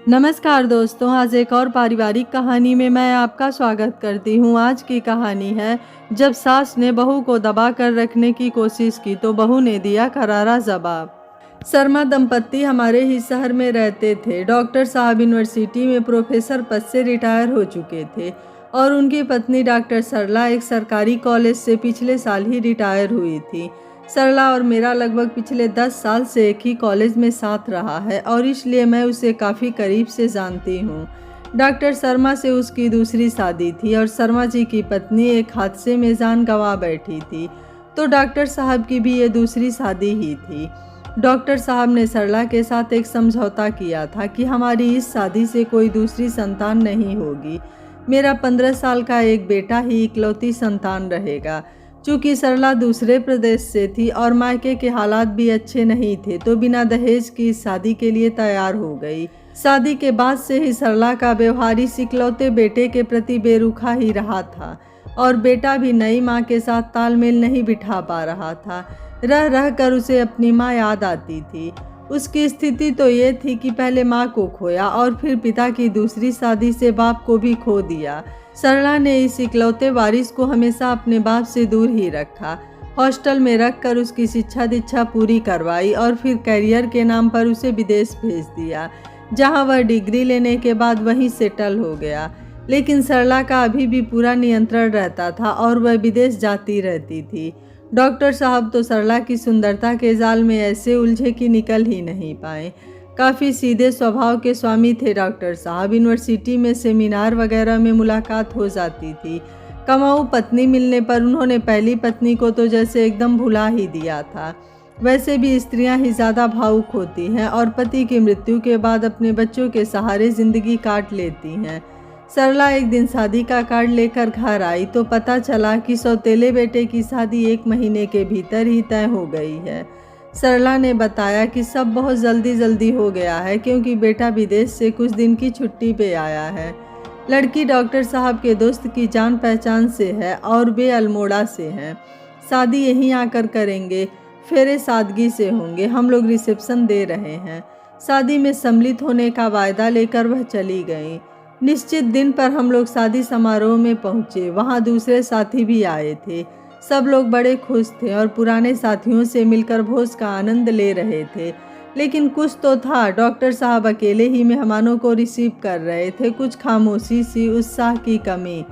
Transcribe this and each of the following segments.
नमस्कार दोस्तों, आज एक और पारिवारिक कहानी में मैं आपका स्वागत करती हूँ। आज की कहानी है, जब सास ने बहू को दबा कर रखने की कोशिश की तो बहू ने दिया करारा जवाब। शर्मा दंपत्ति हमारे ही शहर में रहते थे। डॉक्टर साहब यूनिवर्सिटी में प्रोफेसर पद से रिटायर हो चुके थे और उनकी पत्नी डॉक्टर सरला एक सरकारी कॉलेज से पिछले साल ही रिटायर हुई थी। सरला और मेरा लगभग पिछले 10 साल से एक ही कॉलेज में साथ रहा है और इसलिए मैं उसे काफ़ी करीब से जानती हूँ। डॉक्टर शर्मा से उसकी दूसरी शादी थी और शर्मा जी की पत्नी एक हादसे में जान गंवा बैठी थी, तो डॉक्टर साहब की भी ये दूसरी शादी ही थी। डॉक्टर साहब ने सरला के साथ एक समझौता किया था कि हमारी इस शादी से कोई दूसरी संतान नहीं होगी। मेरा 15 साल का एक बेटा ही इकलौती संतान रहेगा। चूँकि सरला दूसरे प्रदेश से थी और मायके के हालात भी अच्छे नहीं थे, तो बिना दहेज की शादी के लिए तैयार हो गई। शादी के बाद से ही सरला का व्यवहार इस इकलौते बेटे के प्रति बेरुखा ही रहा था और बेटा भी नई माँ के साथ तालमेल नहीं बिठा पा रहा था। रह रह कर उसे अपनी माँ याद आती थी। उसकी स्थिति तो ये थी कि पहले माँ को खोया और फिर पिता की दूसरी शादी से बाप को भी खो दिया। सरला ने इस इकलौते वारिस को हमेशा अपने बाप से दूर ही रखा। हॉस्टल में रखकर उसकी शिक्षा दीक्षा पूरी करवाई और फिर करियर के नाम पर उसे विदेश भेज दिया, जहां वह डिग्री लेने के बाद वहीं सेटल हो गया। लेकिन सरला का अभी भी पूरा नियंत्रण रहता था और वह विदेश जाती रहती थी। डॉक्टर साहब तो सरला की सुंदरता के जाल में ऐसे उलझे कि निकल ही नहीं पाए। काफ़ी सीधे स्वभाव के स्वामी थे डॉक्टर साहब। यूनिवर्सिटी में सेमिनार वगैरह में मुलाकात हो जाती थी। कमाऊ पत्नी मिलने पर उन्होंने पहली पत्नी को तो जैसे एकदम भुला ही दिया था। वैसे भी स्त्रियां ही ज़्यादा भावुक होती हैं और पति की मृत्यु के बाद अपने बच्चों के सहारे ज़िंदगी काट लेती हैं। सरला एक दिन शादी का कार्ड लेकर घर आई तो पता चला कि सौतेले बेटे की शादी 1 महीने के भीतर ही तय हो गई है। सरला ने बताया कि सब बहुत जल्दी हो गया है, क्योंकि बेटा विदेश से कुछ दिन की छुट्टी पे आया है। लड़की डॉक्टर साहब के दोस्त की जान पहचान से है और वे अल्मोड़ा से हैं। शादी यहीं आकर करेंगे, फेरे सादगी से होंगे। हम लोग रिसेप्शन दे रहे हैं। शादी में सम्मिलित होने का वायदा लेकर वह चली गई। निश्चित दिन पर हम लोग शादी समारोह में पहुँचे। वहाँ दूसरे साथी भी आए थे। सब लोग बड़े खुश थे और पुराने साथियों से मिलकर भोज का आनंद ले रहे थे। लेकिन कुछ तो था, डॉक्टर साहब अकेले ही मेहमानों को रिसीव कर रहे थे। कुछ खामोशी सी, उत्साह की कमी।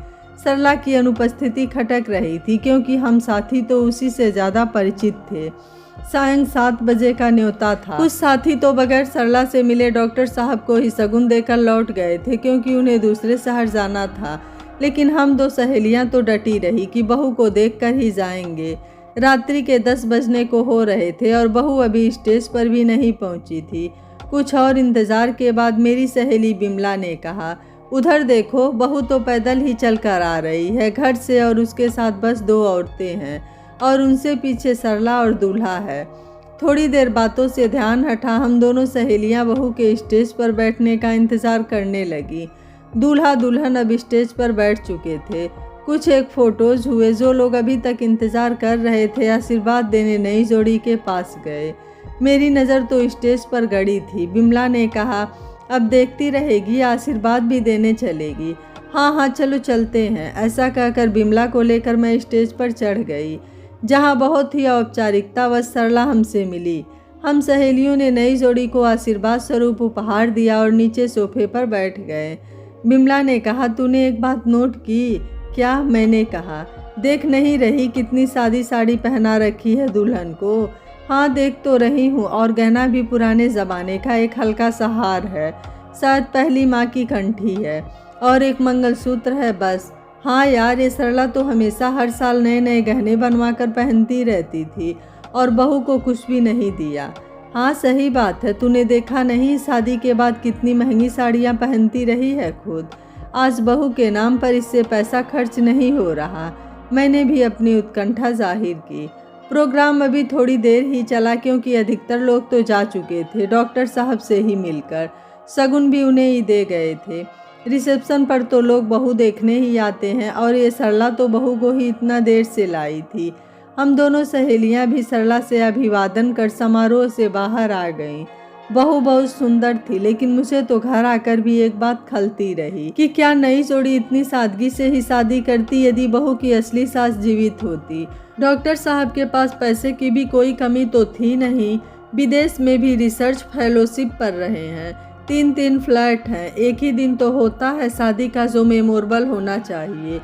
सरला की अनुपस्थिति खटक रही थी, क्योंकि हम साथी तो उसी से ज़्यादा परिचित थे। सायं 7 बजे का न्योता था। कुछ साथी तो बगैर सरला से मिले डॉक्टर साहब को ही शगुन देकर लौट गए थे, क्योंकि उन्हें दूसरे शहर जाना था। लेकिन हम 2 सहेलियां तो डटी रही कि बहू को देखकर ही जाएंगे। रात्रि के 10 बजने को हो रहे थे और बहू अभी स्टेज पर भी नहीं पहुंची थी। कुछ और इंतजार के बाद मेरी सहेली बिमला ने कहा, उधर देखो, बहू तो पैदल ही चल कर आ रही है घर से और उसके साथ बस 2 औरतें हैं और उनसे पीछे सरला और दूल्हा है। थोड़ी देर बातों से ध्यान हटा। हम दोनों सहेलियां बहू के स्टेज पर बैठने का इंतज़ार करने लगी। दूल्हा दुल्हन अब स्टेज पर बैठ चुके थे। कुछ एक फोटोज हुए। जो लोग अभी तक इंतज़ार कर रहे थे आशीर्वाद देने नई जोड़ी के पास गए। मेरी नज़र तो स्टेज पर गड़ी थी। बिमला ने कहा, अब देखती रहेगी, आशीर्वाद भी देने चलेगी। हाँ चलो चलते हैं। ऐसा कहकर बिमला को लेकर मैं स्टेज पर चढ़ गई, जहाँ बहुत ही औपचारिकतावश सरला हमसे मिली। हम सहेलियों ने नई जोड़ी को आशीर्वाद स्वरूप उपहार दिया और नीचे सोफे पर बैठ गए। बिमला ने कहा, तूने एक बात नोट की क्या? मैंने कहा, देख नहीं रही कितनी सादी साड़ी पहना रखी है दुल्हन को? हाँ देख तो रही हूँ, और गहना भी पुराने ज़माने का, एक हल्का सा हार है, शायद पहली माँ की कंठी है, और एक मंगलसूत्र है बस। हाँ यार, ये सरला तो हमेशा हर साल नए नए गहने बनवा कर पहनती रहती थी और बहू को कुछ भी नहीं दिया। हाँ सही बात है, तूने देखा नहीं शादी के बाद कितनी महंगी साड़ियाँ पहनती रही है खुद। आज बहू के नाम पर इससे पैसा खर्च नहीं हो रहा। मैंने भी अपनी उत्कंठा जाहिर की। प्रोग्राम अभी थोड़ी देर ही चला, क्योंकि अधिकतर लोग तो जा चुके थे डॉक्टर साहब से ही मिलकर। शगुन भी उन्हें ही दे गए थे। रिसेप्शन पर तो लोग बहू देखने ही आते हैं और ये सरला तो बहू को ही इतना देर से लाई थी। हम दोनों सहेलियां भी सरला से अभिवादन कर समारोह से बाहर आ गईं। बहू बहुत सुंदर थी, लेकिन मुझे तो घर आकर भी एक बात खलती रही कि क्या नई जोड़ी इतनी सादगी से ही शादी करती यदि बहू की असली सास जीवित होती। डॉक्टर साहब के पास पैसे की भी कोई कमी तो थी नहीं, विदेश में भी रिसर्च फेलोशिप पर रहे हैं, 3 फ्लैट हैं, एक ही दिन तो होता है शादी का जो मेमोरेबल होना चाहिए।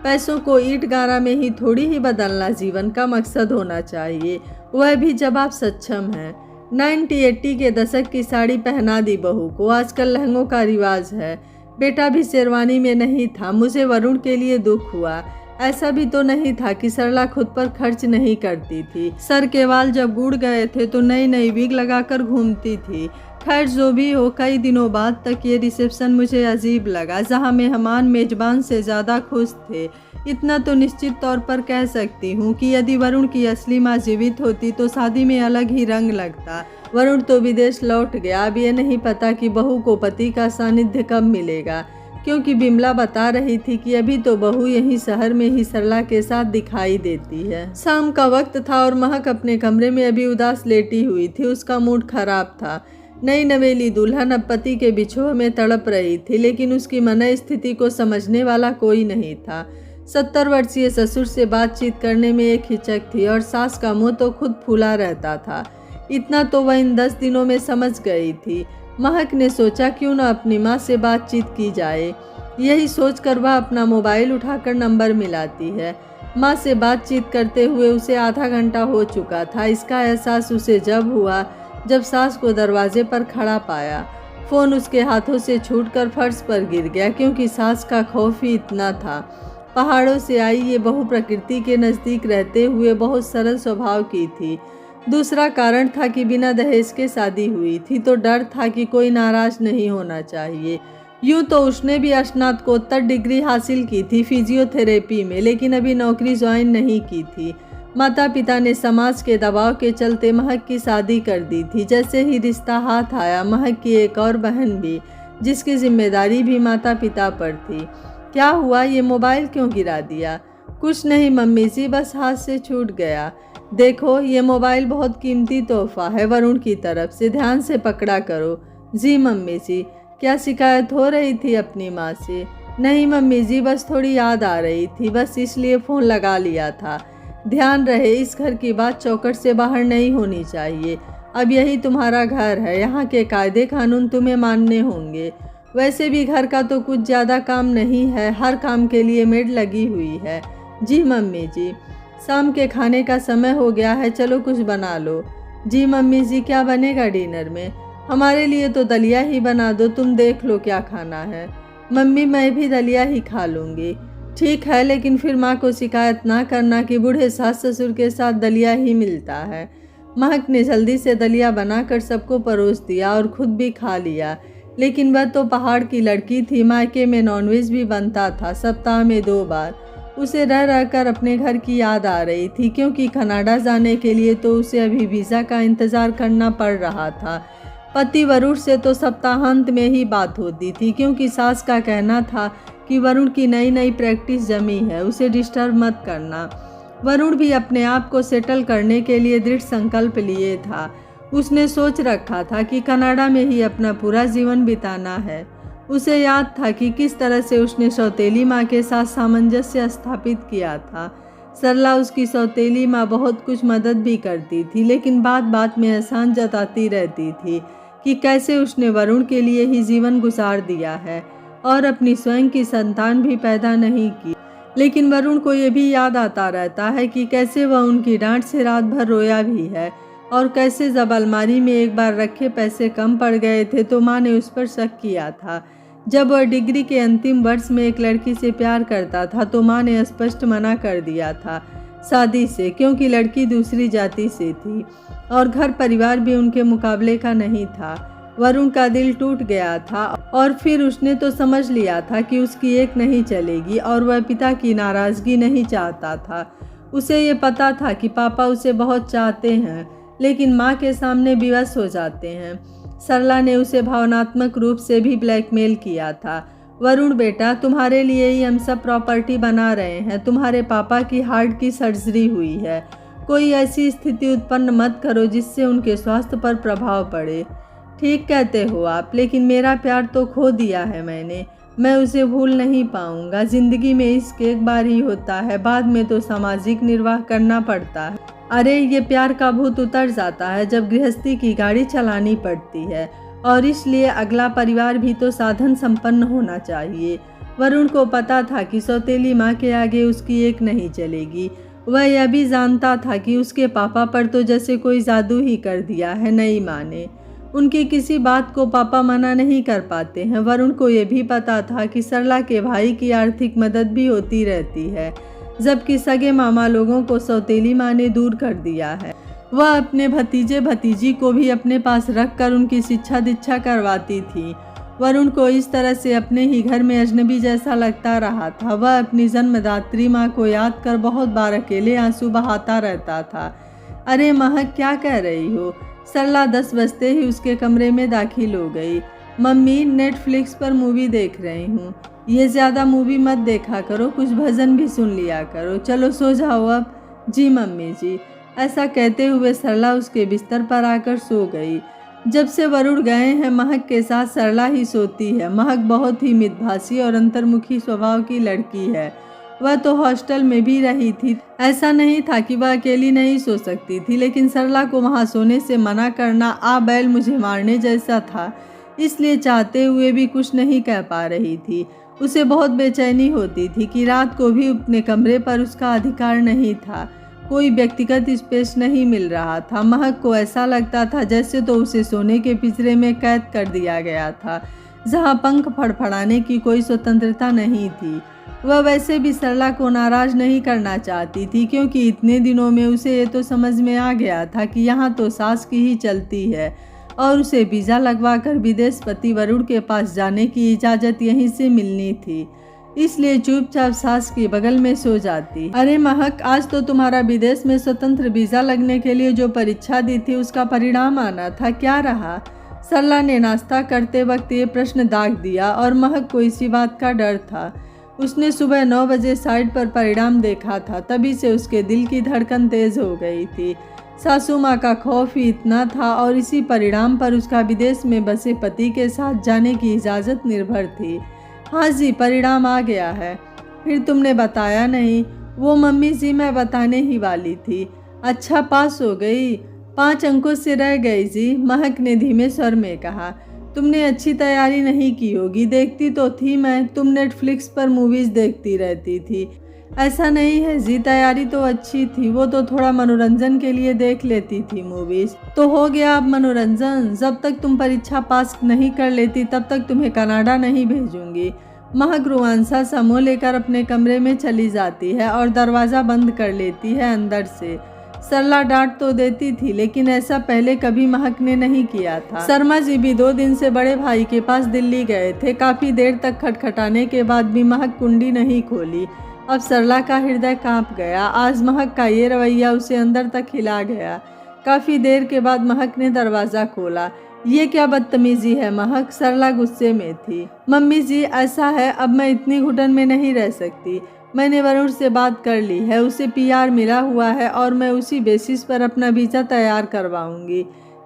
पैसों को ईंट गारा में ही थोड़ी ही बदलना जीवन का मकसद होना चाहिए, वह भी जब आप सक्षम हैं। 90-80 के दशक की साड़ी पहना दी बहू को, आजकल लहंगों का रिवाज है। बेटा भी शेरवानी में नहीं था। मुझे वरुण के लिए दुख हुआ। ऐसा भी तो नहीं था कि सरला खुद पर खर्च नहीं करती थी। सर के बाल जब उड़ गए थे तो नई नई विग लगाकर घूमती थी। खैर जो भी हो, कई दिनों बाद तक ये रिसेप्शन मुझे अजीब लगा, जहाँ मेहमान मेजबान से ज़्यादा खुश थे। इतना तो निश्चित तौर पर कह सकती हूँ कि यदि वरुण की असली माँ जीवित होती तो शादी में अलग ही रंग लगता। वरुण तो विदेश लौट गया, अब ये नहीं पता कि बहू को पति का सानिध्य कब मिलेगा, क्योंकि बिमला बता रही थी कि अभी तो बहू यहीं शहर में ही सरला के साथ दिखाई देती है। शाम का वक्त था और महक अपने कमरे में अभी उदास लेटी हुई थी। उसका मूड खराब था। नई नवेली दुल्हन अब पति के बिछोह में तड़प रही थी, लेकिन उसकी मन स्थिति को समझने वाला कोई नहीं था। 70 वर्षीय ससुर से बातचीत करने में एक हिचक थी और सास का मुंह तो खुद फूला रहता था। इतना तो वह इन 10 दिनों में समझ गई थी। महक ने सोचा क्यों न अपनी माँ से बातचीत की जाए। यही सोचकर वह अपना मोबाइल उठाकर नंबर मिलाती है। माँ से बातचीत करते हुए उसे आधा घंटा हो चुका था। इसका एहसास उसे जब हुआ जब सास को दरवाजे पर खड़ा पाया। फ़ोन उसके हाथों से छूटकर फर्श पर गिर गया, क्योंकि सास का खौफ ही इतना था। पहाड़ों से आई ये बहू प्रकृति के नज़दीक रहते हुए बहुत सरल स्वभाव की थी। दूसरा कारण था कि बिना दहेज के शादी हुई थी, तो डर था कि कोई नाराज नहीं होना चाहिए। यूँ तो उसने भी स्नातकोत्तर डिग्री हासिल की थी फिजियोथेरेपी में, लेकिन अभी नौकरी ज्वाइन नहीं की थी। माता पिता ने समाज के दबाव के चलते महक की शादी कर दी थी। जैसे ही रिश्ता हाथ आया, महक की एक और बहन भी, जिसकी जिम्मेदारी भी माता पिता पर थी। क्या हुआ, ये मोबाइल क्यों गिरा दिया? कुछ नहीं मम्मी जी, बस हाथ से छूट गया। देखो, ये मोबाइल बहुत कीमती तोहफा है वरुण की तरफ से, ध्यान से पकड़ा करो। जी मम्मी जी। क्या शिकायत हो रही थी अपनी माँ से? नहीं मम्मी जी, बस थोड़ी याद आ रही थी, बस इसलिए फ़ोन लगा लिया था। ध्यान रहे, इस घर की बात चौखट से बाहर नहीं होनी चाहिए। अब यही तुम्हारा घर है, यहाँ के कायदे कानून तुम्हें मानने होंगे। वैसे भी घर का तो कुछ ज़्यादा काम नहीं है, हर काम के लिए मेड लगी हुई है। जी मम्मी जी। शाम के खाने का समय हो गया है, चलो कुछ बना लो। जी मम्मी जी। क्या बनेगा डिनर में? हमारे लिए तो दलिया ही बना दो, तुम देख लो क्या खाना है। मम्मी मैं भी दलिया ही खा लूँगी। ठीक है, लेकिन फिर माँ को शिकायत ना करना कि बूढ़े सास ससुर के साथ दलिया ही मिलता है। महक ने जल्दी से दलिया बनाकर सबको परोस दिया और खुद भी खा लिया। लेकिन वह तो पहाड़ की लड़की थी। मायके में नॉनवेज भी बनता था, सप्ताह में 2 बार। उसे रह रहकर अपने घर की याद आ रही थी, क्योंकि कनाडा जाने के लिए तो उसे अभी वीज़ा का इंतज़ार करना पड़ रहा था। पति वरुण से तो सप्ताहांत में ही बात होती थी, क्योंकि सास का कहना था कि वरुण की नई नई प्रैक्टिस जमी है, उसे डिस्टर्ब मत करना। वरुण भी अपने आप को सेटल करने के लिए दृढ़ संकल्प लिए था। उसने सोच रखा था कि कनाडा में ही अपना पूरा जीवन बिताना है। उसे याद था कि किस तरह से उसने सौतेली माँ के साथ सामंजस्य स्थापित किया था। सरला उसकी सौतेली माँ बहुत कुछ मदद भी करती थी, लेकिन बात बात में एहसान जताती रहती थी कि कैसे उसने वरुण के लिए ही जीवन गुजार दिया है और अपनी स्वयं की संतान भी पैदा नहीं की। लेकिन वरुण को ये भी याद आता रहता है कि कैसे वह उनकी डांट से रात भर रोया भी है, और कैसे जब अलमारी में एक बार रखे पैसे कम पड़ गए थे तो माँ ने उस पर शक किया था। जब वह डिग्री के अंतिम वर्ष में एक लड़की से प्यार करता था तो माँ ने स्पष्ट मना कर दिया था शादी से, क्योंकि लड़की दूसरी जाति से थी और घर परिवार भी उनके मुकाबले का नहीं था। वरुण का दिल टूट गया था और फिर उसने तो समझ लिया था कि उसकी एक नहीं चलेगी, और वह पिता की नाराज़गी नहीं चाहता था। उसे ये पता था कि पापा उसे बहुत चाहते हैं, लेकिन माँ के सामने विवश हो जाते हैं। सरला ने उसे भावनात्मक रूप से भी ब्लैकमेल किया था। वरुण बेटा, तुम्हारे लिए ही हम सब प्रॉपर्टी बना रहे हैं। तुम्हारे पापा की हार्ट की सर्जरी हुई है। कोई ऐसी स्थिति उत्पन्न मत करो जिससे उनके स्वास्थ्य पर प्रभाव पड़े। ठीक कहते हो आप, लेकिन मेरा प्यार तो खो दिया है मैंने। मैं उसे भूल नहीं पाऊंगा। जिंदगी में इश्क एक बार ही होता है, बाद में तो सामाजिक निर्वाह करना पड़ता है। अरे ये प्यार का भूत उतर जाता है जब गृहस्थी की गाड़ी चलानी पड़ती है, और इसलिए अगला परिवार भी तो साधन संपन्न होना चाहिए। वरुण को पता था कि सौतेली माँ के आगे उसकी एक नहीं चलेगी। वह यह भी जानता था कि उसके पापा पर तो जैसे कोई जादू ही कर दिया है नई माँ ने। उनकी किसी बात को पापा मना नहीं कर पाते हैं। वरुण को यह भी पता था कि सरला के भाई की आर्थिक मदद भी होती रहती है, जबकि सगे मामा लोगों को सौतेली माँ ने दूर कर दिया है। वह अपने भतीजे भतीजी को भी अपने पास रखकर उनकी शिक्षा दीक्षा करवाती थी। वरुण को इस तरह से अपने ही घर में अजनबी जैसा लगता रहा था। वह अपनी जन्मदात्री माँ को याद कर बहुत बार अकेले आंसू बहाता रहता था। अरे महक, क्या कह रही हो? सरला 10 बजते ही उसके कमरे में दाखिल हो गई। मम्मी, नेटफ्लिक्स पर मूवी देख रही हूँ। ये ज़्यादा मूवी मत देखा करो, कुछ भजन भी सुन लिया करो। चलो सो जाओ अब। जी मम्मी जी। ऐसा कहते हुए सरला उसके बिस्तर पर आकर सो गई। जब से वरुण गए हैं महक के साथ सरला ही सोती है। महक बहुत ही मितभाषी और अंतर्मुखी स्वभाव की लड़की है। वह तो हॉस्टल में भी रही थी। ऐसा नहीं था कि वह अकेली नहीं सो सकती थी, लेकिन सरला को वहां सोने से मना करना आ बैल मुझे मारने जैसा था। इसलिए चाहते हुए भी कुछ नहीं कह पा रही थी। उसे बहुत बेचैनी होती थी कि रात को भी अपने कमरे पर उसका अधिकार नहीं था। कोई व्यक्तिगत स्पेस नहीं मिल रहा था। महक को ऐसा लगता था जैसे तो उसे सोने के पिंजरे में कैद कर दिया गया था, जहां पंख फड़फड़ाने की कोई स्वतंत्रता नहीं थी। वह वैसे भी सरला को नाराज नहीं करना चाहती थी, क्योंकि इतने दिनों में उसे ये तो समझ में आ गया था कि यहाँ तो सास की ही चलती है, और उसे वीज़ा लगवाकर विदेश पति वरुण के पास जाने की इजाज़त यहीं से मिलनी थी। इसलिए चुपचाप सास के बगल में सो जाती। अरे महक, आज तो तुम्हारा विदेश में स्वतंत्र वीज़ा लगने के लिए जो परीक्षा दी थी उसका परिणाम आना था, क्या रहा? सरला ने नाश्ता करते वक्त ये प्रश्न दाग दिया, और महक को इसी बात का डर था। उसने सुबह 9 बजे साइट पर परिणाम देखा था, तभी से उसके दिल की धड़कन तेज हो गई थी। सासू माँ का खौफ ही इतना था, और इसी परिणाम पर उसका विदेश में बसे पति के साथ जाने की इजाज़त निर्भर थी। हाँ जी, परिणाम आ गया है। फिर तुमने बताया नहीं? वो मम्मी जी, मैं बताने ही वाली थी। अच्छा, पास हो गई? 5 अंकों से रह गई जी, महक ने धीमे स्वर में कहा। तुमने अच्छी तैयारी नहीं की होगी। देखती तो थी मैं, तुम नेटफ्लिक्स पर मूवीज़ देखती रहती थी। ऐसा नहीं है जी, तैयारी तो अच्छी थी। वो तो थोड़ा मनोरंजन के लिए देख लेती थी मूवीज़। तो हो गया अब मनोरंजन। जब तक तुम परीक्षा पास नहीं कर लेती तब तक तुम्हें कनाडा नहीं भेजूंगी। महक रुआंसा सा मुँह लेकर अपने कमरे में चली जाती है और दरवाज़ा बंद कर लेती है अंदर से। सरला डांट तो देती थी, लेकिन ऐसा पहले कभी महक ने नहीं किया था। शर्मा जी भी 2 दिन से बड़े भाई के पास दिल्ली गए थे। काफ़ी देर तक खटखटाने के बाद भी महक कुंडी नहीं खोली। अब सरला का हृदय कांप गया। आज महक का ये रवैया उसे अंदर तक हिला गया। काफ़ी देर के बाद महक ने दरवाज़ा खोला। ये क्या बदतमीजी है महक? सरला गुस्से में थी। मम्मी जी, ऐसा है, अब मैं इतनी घुटन में नहीं रह सकती। मैंने वरुण से बात कर ली है, उसे पीआर मिला हुआ है, और मैं उसी बेसिस पर अपना वीज़ा तैयार करवाऊंगी।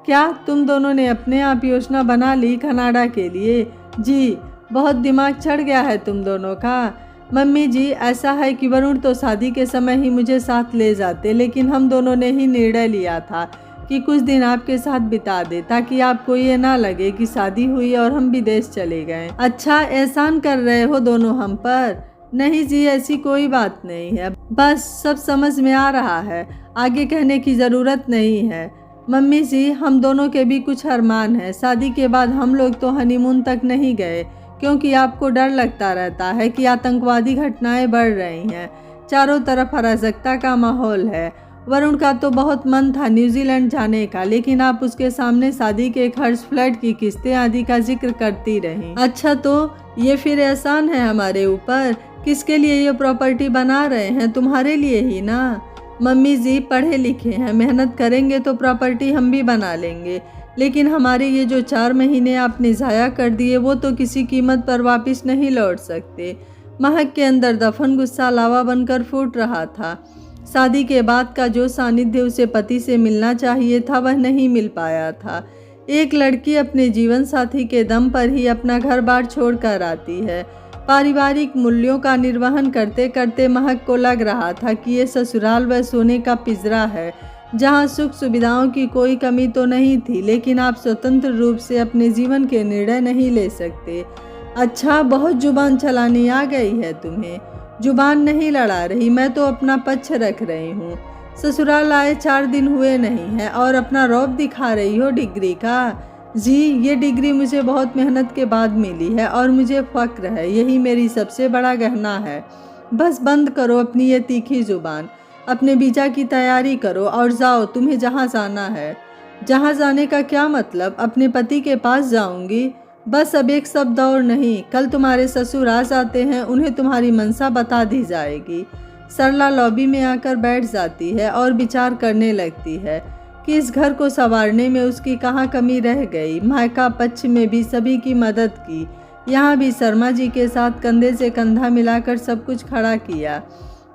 क्या तुम दोनों ने अपने आप योजना बना ली कनाडा के लिए? जी, बहुत दिमाग चढ़ गया है तुम दोनों का। मम्मी जी, ऐसा है कि वरुण तो शादी के समय ही मुझे साथ ले जाते, लेकिन हम दोनों ने ही निर्णय लिया था कि कुछ दिन आपके साथ बिता दे, ताकि आपको ये ना लगे कि शादी हुई और हम विदेश चले गए। अच्छा, एहसान कर रहे हो दोनों हम पर? नहीं जी, ऐसी कोई बात नहीं है। बस सब समझ में आ रहा है, आगे कहने की ज़रूरत नहीं है। मम्मी जी, हम दोनों के भी कुछ अरमान है। शादी के बाद हम लोग तो हनीमून तक नहीं गए, क्योंकि आपको डर लगता रहता है कि आतंकवादी घटनाएं बढ़ रही हैं। चारों तरफ अराजकता का माहौल है। वरुण का तो बहुत मन था न्यूजीलैंड जाने का, लेकिन आप उसके सामने शादी के खर्च, फ्लैट की किस्तें आदि का जिक्र करती रहीं। अच्छा, तो ये फिर एहसान है हमारे ऊपर? किसके लिए ये प्रॉपर्टी बना रहे हैं? तुम्हारे लिए ही ना। मम्मी जी, पढ़े लिखे हैं, मेहनत करेंगे तो प्रॉपर्टी हम भी बना लेंगे, लेकिन हमारे ये जो 4 महीने आपने ज़ाया कर दिए वो तो किसी कीमत पर वापस नहीं लौट सकते। महक के अंदर दफन गुस्सा लावा बनकर फूट रहा था। शादी के बाद का जो सानिध्य उसे पति से मिलना चाहिए था वह नहीं मिल पाया था। एक लड़की अपने जीवन साथी के दम पर ही अपना घर बार छोड़कर आती है। पारिवारिक मूल्यों का निर्वहन करते करते महक को लग रहा था कि ये ससुराल वह सोने का पिंजरा है जहाँ सुख सुविधाओं की कोई कमी तो नहीं थी, लेकिन आप स्वतंत्र रूप से अपने जीवन के निर्णय नहीं ले सकते। अच्छा, बहुत जुबान चलानी आ गई है तुम्हें। जुबान नहीं लड़ा रही, मैं तो अपना पक्ष रख रही हूँ। ससुराल आए 4 दिन हुए नहीं है और अपना रौब दिखा रही हो डिग्री का। जी, ये डिग्री मुझे बहुत मेहनत के बाद मिली है और मुझे फ़ख्र है, यही मेरी सबसे बड़ा गहना है। बस बंद करो अपनी ये तीखी जुबान, अपने वीज़ा की तैयारी करो और जाओ, तुम्हें जहाँ जाना है। जहाँ जाने का क्या मतलब? अपने पति के पास जाऊंगी। बस अब एक शब्द और नहीं, कल तुम्हारे ससुर आ जाते हैं, उन्हें तुम्हारी मंशा बता दी जाएगी। सरला लॉबी में आकर बैठ जाती है और विचार करने लगती है कि इस घर को संवारने में उसकी कहाँ कमी रह गई। मायका पक्ष में भी सभी की मदद की, यहाँ भी शर्मा जी के साथ कंधे से कंधा मिलाकर सब कुछ खड़ा किया।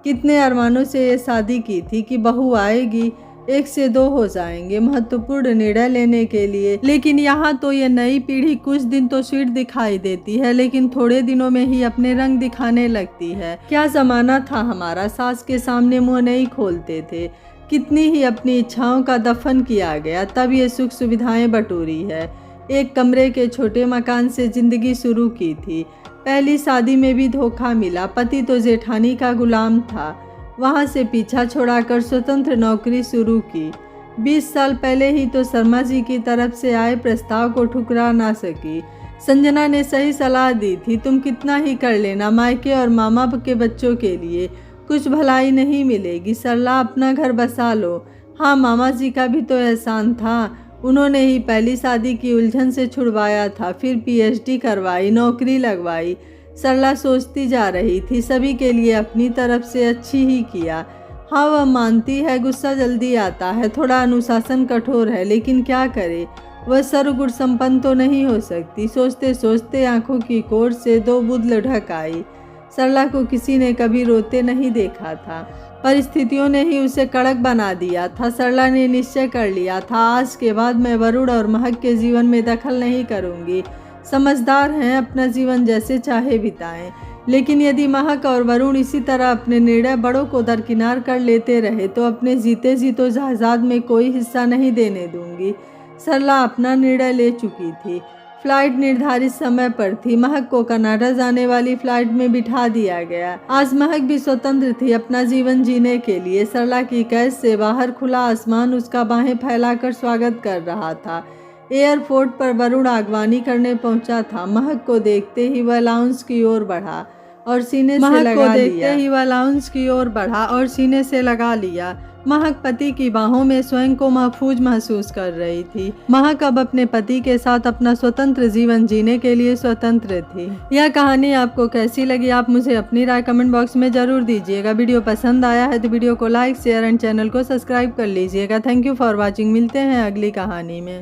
कितने अरमानों से ये शादी की थी कि बहू आएगी, 1 से 2 हो जाएंगे महत्वपूर्ण निर्णय लेने के लिए। लेकिन यहाँ तो ये नई पीढ़ी कुछ दिन तो स्वीट दिखाई देती है, लेकिन थोड़े दिनों में ही अपने रंग दिखाने लगती है। क्या जमाना था हमारा, सास के सामने मुंह नहीं खोलते थे। कितनी ही अपनी इच्छाओं का दफन किया गया, तब ये सुख सुविधाएं बटोरी है। एक कमरे के छोटे मकान से जिंदगी शुरू की थी। पहली शादी में भी धोखा मिला, पति तो जेठानी का गुलाम था। वहाँ से पीछा छोड़ाकर स्वतंत्र नौकरी शुरू की। 20 साल पहले ही तो शर्मा जी की तरफ से आए प्रस्ताव को ठुकरा ना सकी। संजना ने सही सलाह दी थी, तुम कितना ही कर लेना, मायके और मामा के बच्चों के लिए कुछ भलाई नहीं मिलेगी। सरला, अपना घर बसा लो। हाँ, मामा जी का भी तो एहसान था, उन्होंने ही पहली शादी की उलझन से छुड़वाया था, फिर पीएचडी करवाई, नौकरी लगवाई। सरला सोचती जा रही थी, सभी के लिए अपनी तरफ से अच्छी ही किया। हाँ, वह मानती है गुस्सा जल्दी आता है, थोड़ा अनुशासन कठोर है, लेकिन क्या करे, वह सर्वगुण संपन्न तो नहीं हो सकती। सोचते सोचते आंखों की कोर से 2 बूंद लुढ़क आई। सरला को किसी ने कभी रोते नहीं देखा था, परिस्थितियों ने ही उसे कड़क बना दिया था। सरला ने निश्चय कर लिया था, आज के बाद मैं वरुण और महक के जीवन में दखल नहीं करूंगी। समझदार हैं, अपना जीवन जैसे चाहे बिताएं, लेकिन यदि महक और वरुण इसी तरह अपने निर्णय बड़ों को दरकिनार कर लेते रहे तो अपने जीते जी तो जहाज़ात में कोई हिस्सा नहीं देने दूंगी। सरला अपना निर्णय ले चुकी थी। फ्लाइट निर्धारित समय पर थी। महक को कनाडा जाने वाली फ्लाइट में बिठा दिया गया। आज महक भी स्वतंत्र थी अपना जीवन जीने के लिए। सरला की कैद से बाहर खुला आसमान उसका बाहें फैलाकर स्वागत कर रहा था। एयरपोर्ट पर वरुण आगवानी करने पहुंचा था। महक को देखते ही वह लाउंज की ओर बढ़ा और सीने से लगा लिया। महक पति की बाहों में स्वयं को महफूज महसूस कर रही थी। महक अब अपने पति के साथ अपना स्वतंत्र जीवन जीने के लिए स्वतंत्र थी। यह कहानी आपको कैसी लगी, आप मुझे अपनी राय कमेंट बॉक्स में जरूर दीजिएगा। वीडियो पसंद आया है तो वीडियो को लाइक, शेयर एंड चैनल को सब्सक्राइब कर लीजिएगा। Thank you for watching. मिलते हैं अगली कहानी में।